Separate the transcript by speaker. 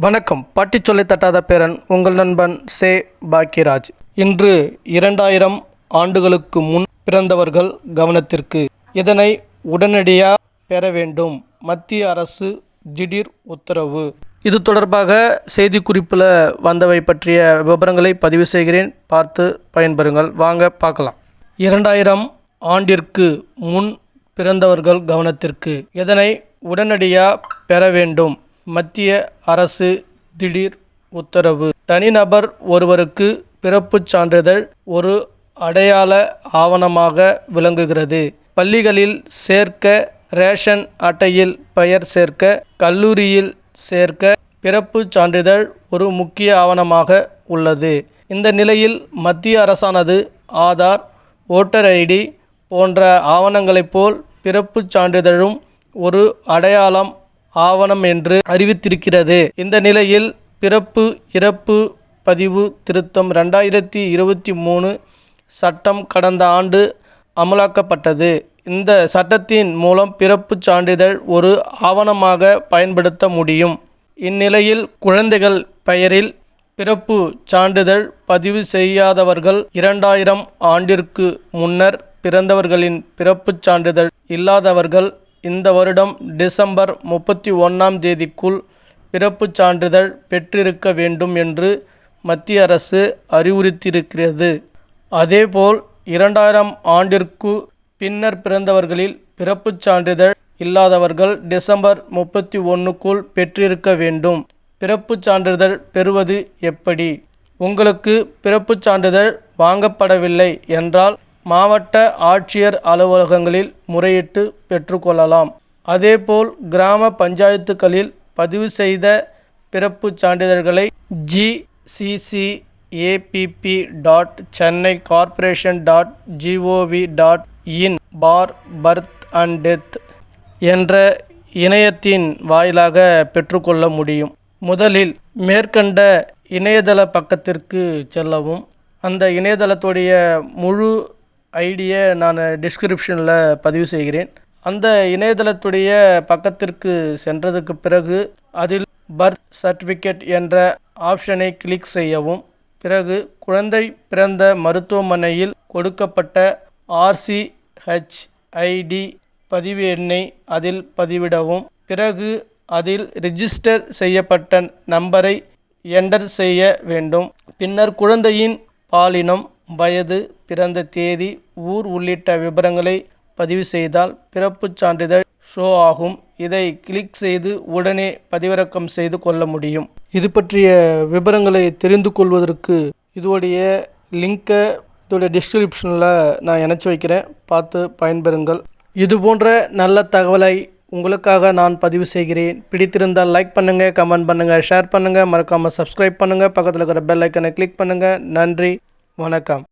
Speaker 1: வணக்கம். பாட்டி சொல்லை தட்டாத பேரன் உங்கள் நண்பன் சே. பாக்கியராஜ். இன்று 2000 ஆண்டுகளுக்கு முன் பிறந்தவர்கள் கவனத்திற்கு. இதனை உடனடியாக பெற வேண்டும். மத்திய அரசு திடீர் உத்தரவு. இது தொடர்பாக செய்திக்குறிப்பில் வந்தவை பற்றிய விவரங்களை பதிவு செய்கிறேன். பார்த்து பயன்பெறுங்கள். வாங்க பார்க்கலாம். 2000 ஆண்டிற்கு முன் பிறந்தவர்கள் கவனத்திற்கு. இதனை உடனடியாக பெற வேண்டும். மத்திய அரசு திடீர் உத்தரவு. தனிநபர் ஒருவருக்கு பிறப்புச் சான்றிதழ் ஒரு அடையாள ஆவணமாக விளங்குகிறது. பள்ளிகளில் சேர்க்க, ரேஷன் அட்டையில் பெயர் சேர்க்க, கல்லூரியில் சேர்க்க பிறப்புச் சான்றிதழ் ஒரு முக்கிய ஆவணமாக உள்ளது. இந்த நிலையில் மத்திய அரசானது ஆதார், ஓட்டர் ஐடி போன்ற ஆவணங்களைப் போல் பிறப்புச் சான்றிதழும் ஒரு அடையாளம் ஆவணம் என்று அறிவித்திருக்கிறது. இந்த நிலையில் பிறப்பு இறப்பு பதிவு திருத்தம் 2023 சட்டம் கடந்த ஆண்டு அமலாக்கப்பட்டது. இந்த சட்டத்தின் மூலம் பிறப்புச் சான்றிதழ் ஒரு ஆவணமாக பயன்படுத்த முடியும். இந்நிலையில் குழந்தைகள் பெயரில் பிறப்பு சான்றிதழ் பதிவு செய்யாதவர்கள் 2000 ஆண்டிற்கு முன்னர் பிறந்தவர்களின் பிறப்புச் சான்றிதழ் இல்லாதவர்கள் இந்த வருடம் டிசம்பர் 31ஆம் தேதிக்குள் பிறப்புச் சான்றிதழ் பெற்றிருக்க வேண்டும் என்று மத்திய அரசு அறிவுறுத்தியிருக்கிறது. அதேபோல் 2000 ஆண்டிற்கு பின்னர் பிறந்தவர்களில் பிறப்புச் சான்றிதழ் இல்லாதவர்கள் டிசம்பர் 31க்குள் பெற்றிருக்க வேண்டும். பிறப்புச் சான்றிதழ் பெறுவது எப்படி? உங்களுக்கு பிறப்புச் சான்றிதழ் வாங்கப்படவில்லை என்றால் மாவட்ட ஆட்சியர் அலுவலகங்களில் முறையிட்டு பெற்றுக்கொள்ளலாம். அதேபோல் கிராம பஞ்சாயத்துகளில் பதிவு செய்த பிறப்புச் சான்றிதழ்களை gcc.chennai-corporation.gov.in/birth and death என்ற இணையத்தின் வாயிலாக பெற்றுக்கொள்ள முடியும். முதலில் மேற்கண்ட இணையதள பக்கத்திற்கு செல்லவும். அந்த இணையதளத்துடைய முழு ஐடியை நான் டிஸ்கிரிப்ஷனில் பதிவு செய்கிறேன். அந்த இணையதளத்துடைய பக்கத்திற்கு சென்றதுக்கு பிறகு அதில் பர்த் சர்டிஃபிகேட் என்ற ஆப்ஷனை கிளிக் செய்யவும். பிறகு குழந்தை பிறந்த மருத்துவமனையில் கொடுக்கப்பட்ட RCHID பதிவு எண்ணை அதில் பதிவிடவும். பிறகு அதில் ரிஜிஸ்டர் செய்யப்பட்ட நம்பரை என்டர் செய்ய வேண்டும். பின்னர் குழந்தையின் பாலினம், வயது, பிறந்த தேதி, ஊர் உள்ளிட்ட விவரங்களை பதிவு செய்தால் பிறப்புச் சான்றிதழ் ஷோ ஆகும். இதை கிளிக் செய்து உடனே பதிவிறக்கம் செய்து கொள்ள முடியும். இது பற்றிய விவரங்களை தெரிந்து கொள்வதற்கு இதோடைய லிங்கை இதோடைய டிஸ்கிரிப்ஷனில் நான் இணைச்சி வைக்கிறேன். பார்த்து பயன்பெறுங்கள். இது போன்ற நல்ல தகவலை உங்களுக்காக நான் பதிவு செய்கிறேன். பிடித்திருந்தால் லைக் பண்ணுங்கள், கமெண்ட் பண்ணுங்கள், ஷேர் பண்ணுங்கள், மறக்காமல் சப்ஸ்கிரைப் பண்ணுங்கள், பக்கத்தில் இருக்கிற பெல் ஐக்கனை கிளிக் பண்ணுங்கள். நன்றி, வணக்கம்.